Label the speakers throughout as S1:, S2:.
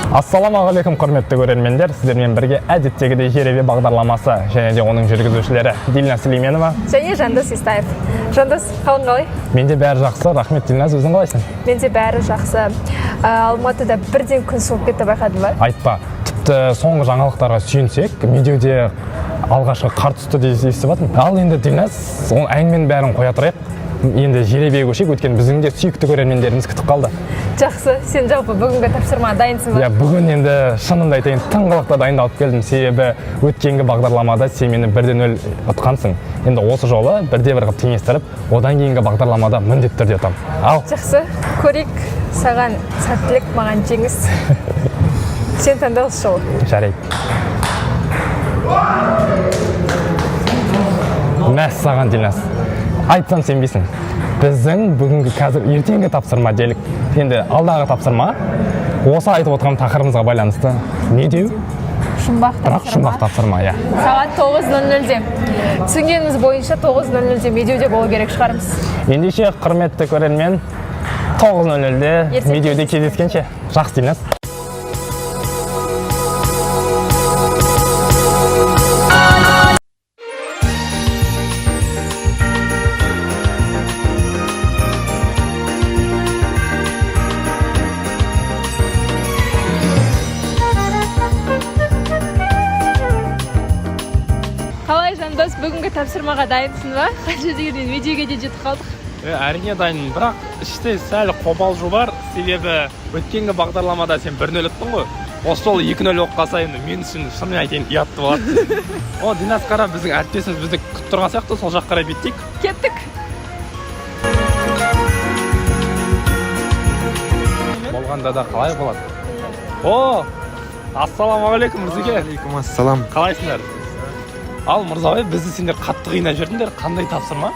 S1: Ассаламағалейкум құрметті көрермендер, сіздермен бірге әдеттегідей жеребе бағдарламасы және де оның жүргізушілері Дильназ Сүлейменова
S2: және Жандос Естаев. Жандос, қалың қалай?
S1: Менде бәрі жақсы, рахмет. Дильназ, өзің қалайсың?
S2: Менде бәрі жақсы. Алматыда бірден күн суып кетті, байқадың ба?
S1: Айтпа, тіпті соңғы жаңалықтарға сүйенсек, медеуде алғашқы қар түсті деп естіп жатырмын. Ал енді Дильназ, оның әңгіменің бәрін қоя тұрайық. Енді жеребеге көшейік, өйткені біздің де сүйікті көрермендеріміз күтіп қалды.
S2: Жақсы, сен жалпы бүгінгі тапсырма дайынсың ба?
S1: Иә, бүгін енді шынымды айтайын, тыңғылықты дайындалып келдім. Себебі өткенгі бағдарламада сен мені 1-0 ұтқансың. Енді осы жолы бірде-бір қылып теңестіріп, одан кейінгі бағдарламада міндетті түрде ұтамын. Ал.
S2: Жақсы, көрейік. Саған сәттілік, маған жеңіс. Сен таңда осы жолы.
S1: Жарайды. Мәс саған, Дильназ. Айтсам сенбейсің. Біздің бүгінгі қазір ертеңгі тапсырма делік. Енді алдағы тапсырма осы айтып отырған тақырыбымызға байланысты. Не деу?
S2: Жұмбақ тапсырма.
S1: Бірақ жұмбақ тапсырма, иә.
S2: Сағат 9:00-де. Түсінгеніміз бойынша 9:00-де медеуде болу керек шығармыз.
S1: Ендеше құрметті көрермен, 9:00-де медеуде кездескенше. Жақсы, Дильназ.
S2: Бүгінгі тапсырмаға дайынсың ба? Қанша дегенмен медеуге де жетіп қалдық.
S1: Әрине дайынмын, бірақ іште сәл қобалжу бар. Себебі өткенгі бағдарламада сен 1-0 ұттың ғой. Осы жолы 2-0 болып қалса енді мен үшін шынымен айтайын ұятты болады. О, Дильназ, қара, біздің әріптесіміз бізді күтіп тұрған сияқты, сол жаққа қарай беттейік.
S2: Кеттік.
S1: Болғанда да қалай болады? О, ассаламағалейкум, Мырзеке.
S3: Алейкум ассалам.
S1: Қалайсыңдар? Ал Мырзабай, бізді сендер қатты қинап жүрдіңдер. Қандай тапсырма?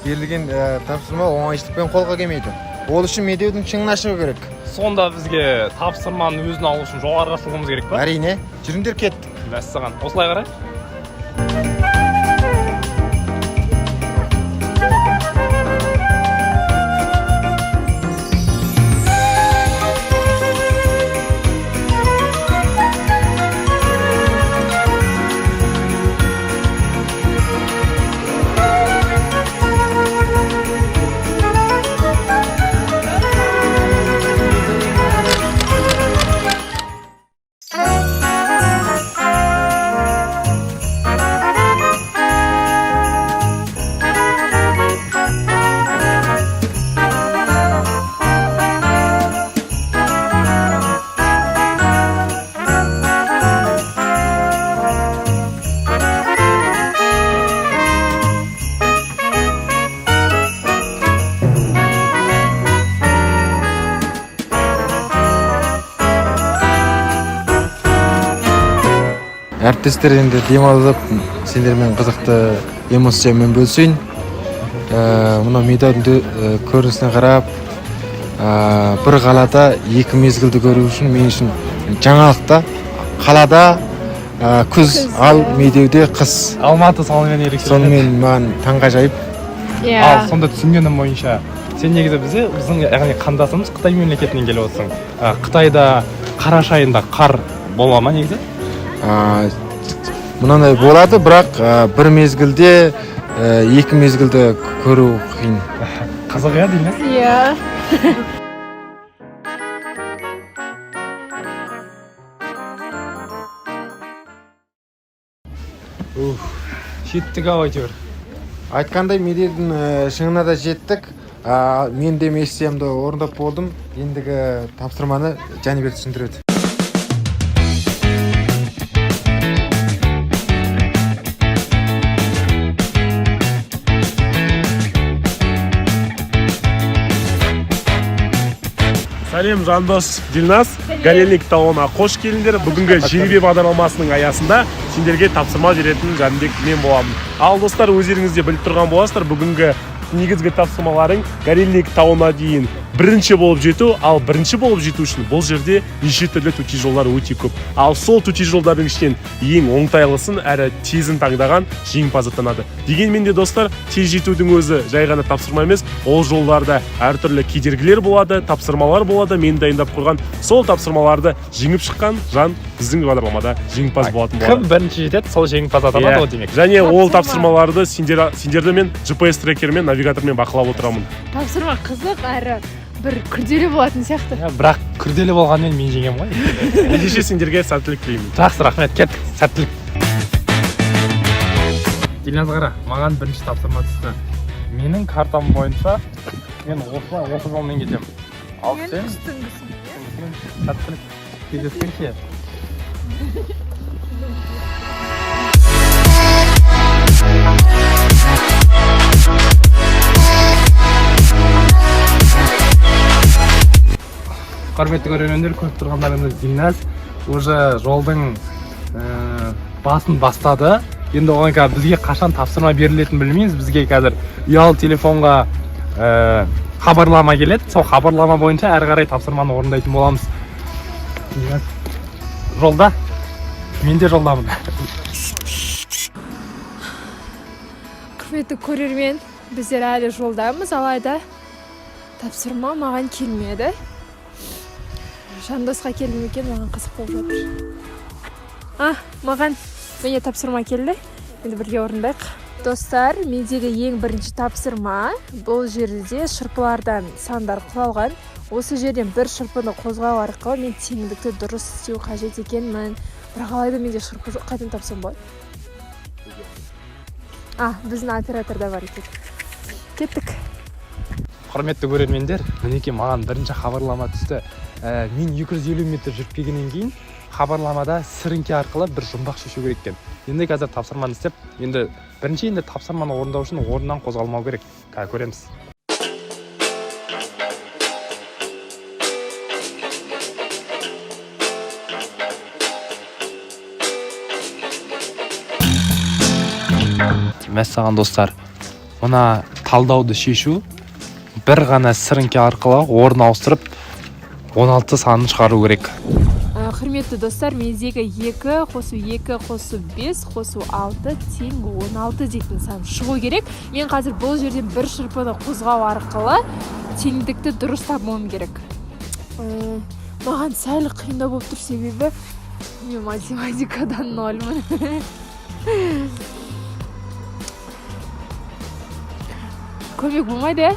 S3: Берілген тапсырма оңайшылықпен қолға келмейді. Ол үшін медеудің шыңын ашу керек.
S1: Сонда бізге тапсырманың өзін алу үшін жоғарыға шығуымыз керек па?
S3: Әрине, жүріңдер кеттік.
S1: Мәссаған, осылай қарай.
S3: Әріптестер енді демалып, сендермен қызықты эмоциямен бөлісейін. Мұна медеудің көрінісіне қарап, бір қалада 2 мезгілді көру үшін мен үшін жаңалықта. Қалада күз, ал медеуде қыс.
S1: Алматы сонымен ерекше.
S3: Сонымен маған таңғажайып.
S1: Ал сонда түсінгенім бойынша сен негізі біздің яғни қандасымыз Қытай мемлекетінен келіп отырсың. Қытайда қараша айында қар бола ма негізі?
S3: Мұнандай болады, бірақ бір мезгілде 2 мезгілді көру қиын.
S1: Қызық иә, Дильназ?
S2: Иә.
S1: Жеттік ау әйтеуір.
S3: Айтқандай медеудің шыңына да жеттік. Мен де миссиямды орындап болдым. Ендігі тапсырманы Жәнібек түсіндіреді.
S4: Сәлем, Жандос, Дильназ. Горелник тауына қош келіңдер. Бүгінгі жеребе бағдарламасының аясында сендерге тапсырма беретін Жәнібек мен боламын. Ал достар, өздеріңізде біліп тұрған боласыздар, бүгінгі негізгі тапсырмаларың Горелик тауына дейін бірінші болып жету, ал бірінші болып жету үшін бұл жерде неше түрлі төте жолдар өте көп. Ал сол төте жолдардың ішінен ең оңтайлысын әрі тезін таңдаған жеңімпаз атанады. Дегенмен де достар, тез жетудің өзі жай ғана тапсырма емес, ол жолдарда әртүрлі кедергілер болады, тапсырмалар болады. Мен дайындап қойған сол тапсырмаларды жеңіп шыққан жан біздің бағдарламада жеңімпаз болатын болады.
S1: Кім бірінші жетеді, сол жеңімпаз атанады ғой демек.
S4: Және ол тапсырмаларды сендерді мен GPS трекермен, навигатормен бақылап отырамын.
S2: Тапсырма қызық әрі бір күрделі болатын сияқты.
S1: Бірақ күрделі болғанмен мен жеңем ғой.
S4: Ендеше сендерге сәттілік тілеймін.
S1: Жақсы, рахмет, кеттік, сәттілік. Дильназ қара, маған бірінші тапсырма түсті. Менің картам бойынша мен осы жолмен кетемін. Ал сен сәттілік кездескенше. Құрметті көрермендер, көріп тұрғандарыңыз Дильназ уже жолдың басын бастады. Енді оған қазір бізге қашан тапсырма берілетінін білмейміз. Бізге қазір ұялы телефонға хабарлама келеді. Сол хабарлама бойынша әрі қарай тапсырманы орындайтын боламыз. Дильназ жолда, мен де жолдамын.
S2: Құрметті көрермен, біздер әлі жолдамыз, алайда тапсырма маған келмеді. Жандосқа келді екен, маған қызық болып жатыр. Маған міне тапсырма келді. Енді бірге орындайық. Достар, мендегі ең бірінші тапсырма бұл жерде шырпылардан сандар құралған. Осы жерден бір шырпыны қозғау арқылы мен теңдікті дұрыс істеу қажет екенмін. Бірақ алайда менде шырпы жоқ, қайдан тапсам болады? Біздің операторда бар екен. Кеттік.
S1: Құрметті көрермендер, мінекей маған бірінші хабарлама түсті. Мен 250 метр жүріп келгеннен кейін хабарламада сіріңке арқылы бір жұмбақ шешу керек екен. Енді қазір тапсырманы істеп, бірінші тапсырманы орындау үшін орнынан қозғалмау керек. Қазір көреміз. Мәссаған достар, мына талдауды шешу бір ғана сіріңке арқылы орын ауыстырып 16 санын шығару керек.
S2: Құрметті достар, мендегі 2 қосу 2 қосу 5 қосу 6 тең 16 дейтін сан шығу керек. Мен қазір бұл жерден бір шырпыны қозғау арқылы теңдікті дұрыс табуым керек. Маған сәл қиындау болып тұр, себебі мен математикадан 0-мын. Көмек болмайды,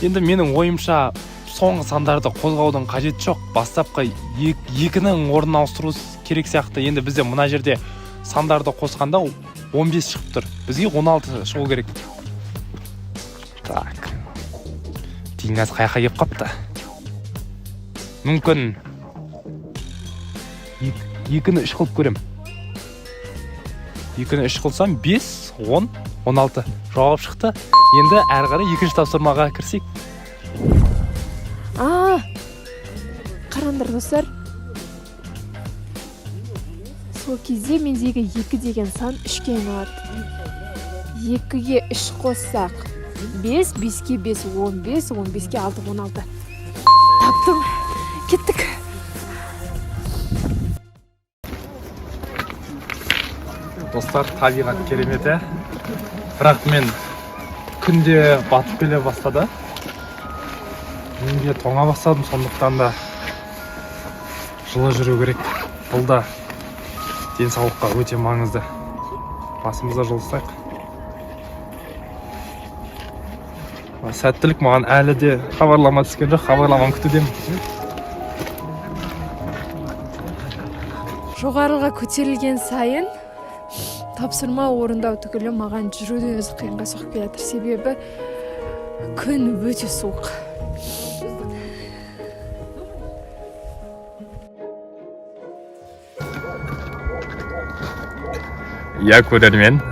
S1: Енді менің ойымша соңғы сандарды қозғаудың қажет жоқ. Бастапқы 2-нің орнын ауыстыру керек сияқты. Енді бізде мына жерде сандарды қосқанда 15 шығып тұр. Бізге 16 шығу керек. Так. Дильназ қаяққа кеп қапты. Мүмкін 2-ні 3 қылып көрем. 2-ні 3 қылсам 5, 10, 16 жауап шықты. Енді әрі қарай екінші тапсырмаға кірсек.
S2: Қараңдар достар. Сол кезде мендегі 2 деген сан 3-ке айналады. 2-ге 3 қоссақ 5, 5-ке 5, 15, 15-ке 6, 16. Таптым. Кеттік.
S1: Достар, табиғат кереметі. Бірақ мен күнде батып келе бастады. Менде тоңа бастадым, сондықтан да жылы жүру керек. Бұл да денсаулыққа өте маңызды. Басымызда жылысайық. Сәттілік, маған әлі де хабарлама түскен жоқ. Хабарламаны күтудемін.
S2: Жоғарыға көтерілген сайын тапсырма орындау түгілі маған жүрудің өзі қиынға соғып келатыр, себебі күн өте суық.
S1: Көрермен,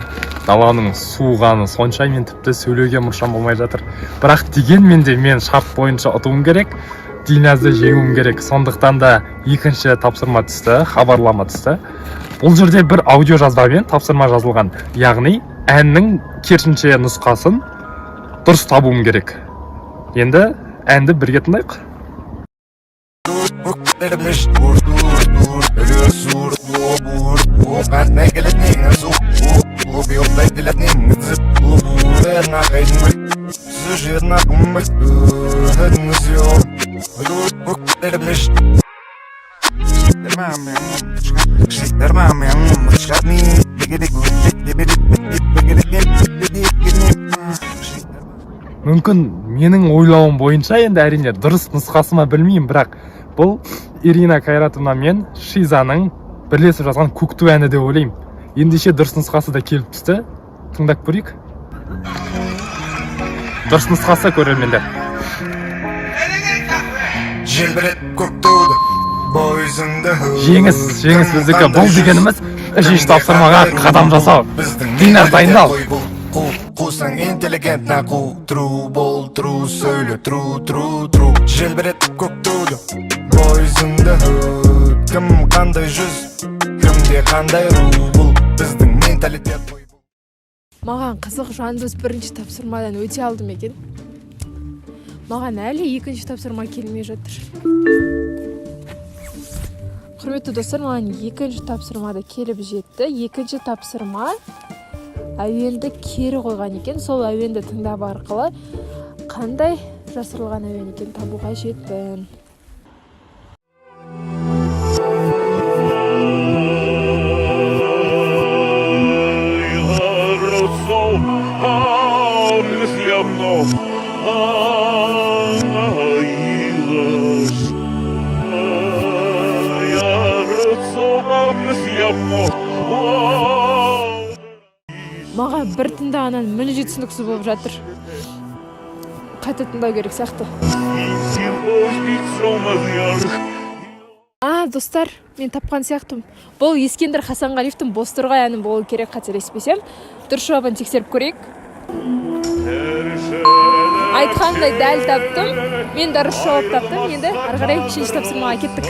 S1: даланың суығаны сонша мен тіпті сөйлеуге мұршам болмай жатыр. Бірақ дегенмен де мен шарт бойынша ұтуым керек, Дильназды жеңуім керек. Сондықтан да екінші тапсырма түсті, хабарлама түсті. Бұл жерде бір аудио жазбамен тапсырма жазылған. Яғни әннің керісінше нұсқасын дұрыс табуым керек. Енді әнді бірге тыңдайық. Мүмкін менің ойлауым бойынша енді әрине дұрыс нұсқасыма білмеймін, бірақ бұл Ирина Кайратовна мен Шизаның бірлесіп жазған көкту әні деп ойлаймын. Ендеше дұрыс нұсқасы да келіп түсті. Тыңдап көрейік. Дұрыс нұсқасы көрермендер. Жеңіс біздікі. Бұл дегеніміз үшінші тапсырмаға қадам жасау. Динар, дайындал.
S5: Қусаң интеллигентна қу, тру бол, тру сөйле, тру желбіретіп көк туды бойзыңды кім қандай жүз, кімде қандай ру, бұл біздің менталитет.
S2: Маған қызық, Жандос бірінші тапсырмадан өте алды ма екен? Маған әлі екінші тапсырма келмей жатыр. Құрметті достар, маған екінші тапсырмада келіп жетті. Екінші тапсырма әуенді кері қойған екен. Сол әуенді тыңдап арқылы қандай жасырылған әуен екен табуға жеттім. Маған бір тыңдағаннан мүлде түсініксіз болып жатыр. Қайта тыңдау керек сияқты. Достар, мен тапқан сияқтымын. Бұл Ескендір Хасанғалиевтің Бозторғай әні болу керек, қателеспесем. Дұрыс жауабын тексеріп көрейік. Айтқандай дәл таптым. Мен дұрыс жауап таптым. Енді ары қарай үшінші тапсырмаға кеттік.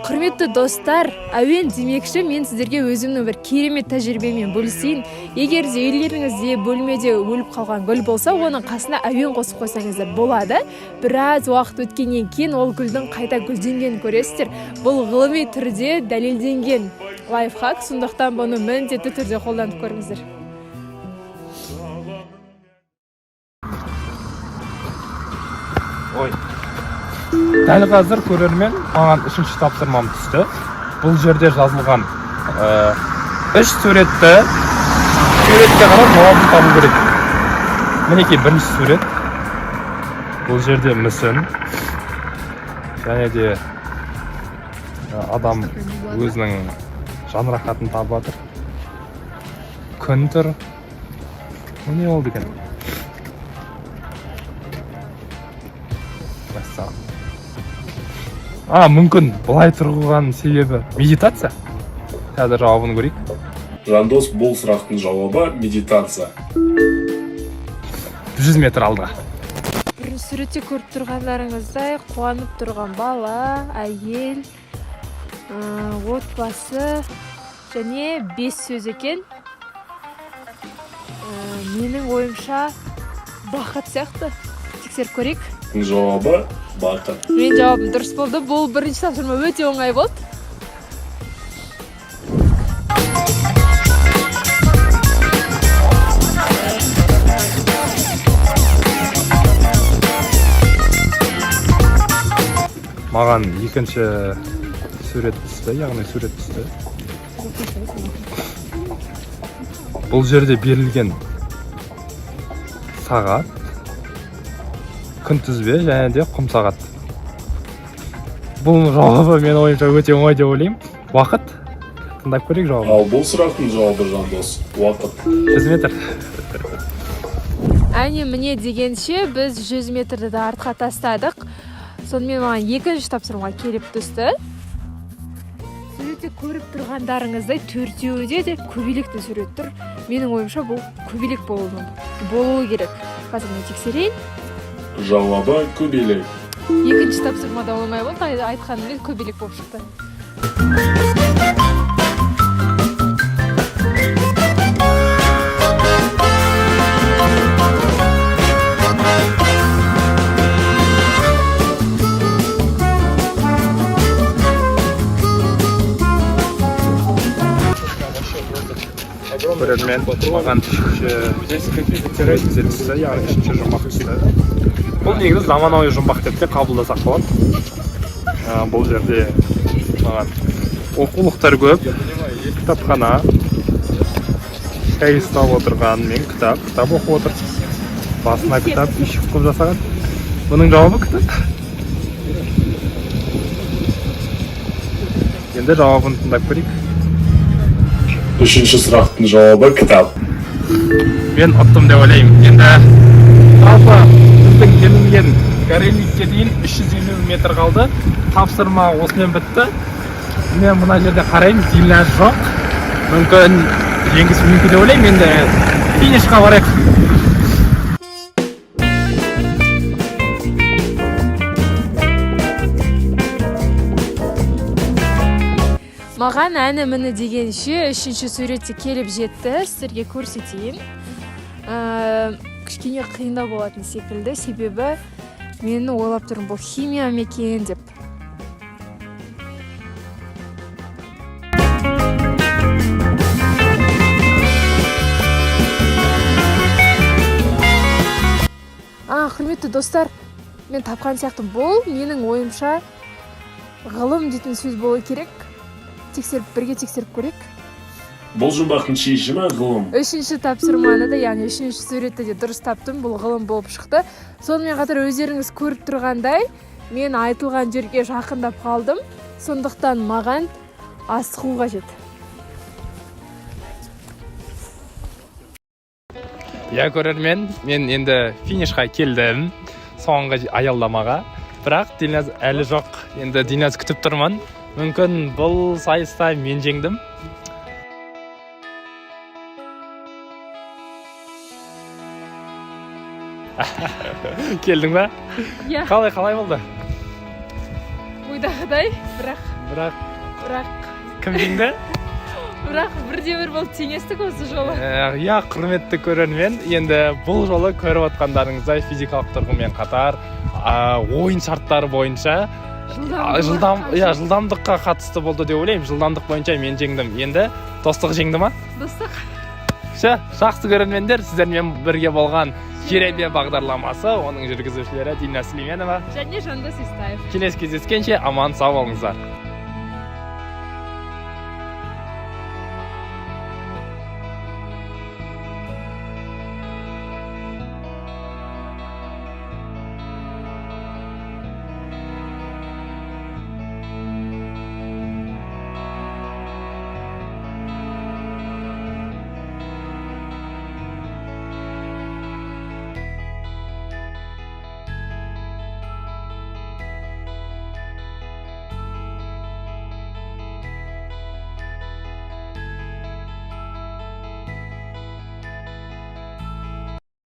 S2: Құрметті достар, әуен демекші, мен сіздерге өзімнің бір керемет тәжірибемен бөлісейін. Егер де үйлеріңізде бөлмеде өліп қалған гүл болса, оның қасына әуен қосып қойсаңыз болады. Біраз уақыт өткеннен кейін ол гүлдің қайта гүлденгенін көресіздер. Бұл ғылыми түрде дәлелденген лайфхак, сондықтан бұны міндетті түрде қолданып көріңіздер.
S1: Ой. Дәл қазір көрермен маған үшінші тапсырмам түсті. Бұл жерде жазылған үш суретке қарап жауабын табу керек. Мінекей бірінші сурет. Бұл жерде мүсін. Және де адам өзінің жан рахатын табып жатыр. Күн тұр. Bu ne oldu gene? Мүмкін бұлай тұрған себебі медитация. Қазір жауабын көрейік.
S4: Жандос, бұл сұрақтың жауабы медитация.
S1: 100 метр алдыға.
S2: Бірінші суретте көріп тұрғандарыңыздай қуанып тұрған бала, әйел, отбасы және 5 сөз екен. Менің ойымша бақыт сияқты. Тексеріп көрейік.
S4: Жауабы бақыт.
S2: Мен жауабым дұрыс болды. Бұл бірінші тапсырма өте оңай болды.
S1: Маған екінші сурет түсті, яғни сурет түсті. Бұл жерде берілген сағат, күнтізбе және де құм сағат. Бұл жауабы мен ойымша өте оңай деп ойлаймын. Уақыт. Тыңдап көрейік жауабын.
S4: Ал бұл сұрақтың жауабы Жандос, уақыт.
S1: 100 метр.
S2: Әне міне дегенше біз 100 метрді де артқа тастадық. Сонымен маған екінші тапсырма келіп түсті. Суретте көріп тұрғандарыңыздай төртеуінде де көбелекті сурет тұр. Менің ойымша бұл көбелек болуы керек. Қазір мен тексерейін.
S4: Жауабы көбелек.
S2: Екінші тапсырмада оңай болды, айтқанымен көбелек болып шықты.
S1: Көрермен маған үшінші жұмбақ түсті. Бұл негізі заманауи жұмбақ деп те қабылдасақ болады. Бұл жерде маған оқулықтар көп, кітапхана, шай ұстап отырған, мен кітап оқып отыр. Басына кітап ішіп қып жасаған. Бұның жауабы кітап. Енді жауабын тыңдап көрейік.
S4: Үшінші сұрақтың жауабы кітап.
S1: Мен ұттым деп ойлаймын. Енді жалпы біздің келінген Кареликке дейін 350 метр қалды. Тапсырма осымен бітті. Мен мына жерде қараймын, Дильназ жоқ. Мүмкін жеңіс мүмкін деп ойлаймын. Енді финишқа барайық.
S2: Маған әні міні дегенше үшінші суретте келіп жетті, сіздерге көрсетейін. Кішкене қиындау болатын секілді, себебі мені ойлап тұрмын, бұл химия ма екен деп. Құрметті достар, мен тапқан сияқты бұл менің ойымша ғылым дейтін сөз болу керек. Бірге тексеріп көрек.
S4: Бұл жұмбақтың шешімі ғылым.
S2: Үшінші тапсырманы да, яғни үшінші суретті де дұрыс таптым, бұл ғылым болып шықты. Сонымен қатар өздеріңіз көріп тұрғандай, мен айтылған жерге жақындап қалдым. Сондықтан маған асығу қажет.
S1: Көрермен, мен енді финишқа келдім, соңғы аялдамаға. Бірақ Дильназ әлі жоқ. Енді Дильназ күтіп тұрмын. Мүмкін бұл сайыста мен жеңдім. Келдің ба?
S2: Иә.
S1: Қалай болды?
S2: Ойдағыдай, бірақ
S1: кім жеңді?
S2: бірақ бірде-бір болып теңестік осы жолы.
S1: Құрметті көрермен, енді бұл жолы көріп отқандарыңыздай физикалық тұрғымен қатар ойын шарттары бойынша жылдамдыққа қатысты болды деп ойлаймын. Жылдамдық бойынша мен жеңдім. Енді достық жеңді ма?
S2: Достық.
S1: Жақсы көрермендер, сіздермен бірге болған Жеребе бағдарламасы, оның жүргізушілері Дильназ Сүлейменова
S2: және Жандос Естаев.
S1: Келесі кездескенше аман сау болыңыздар.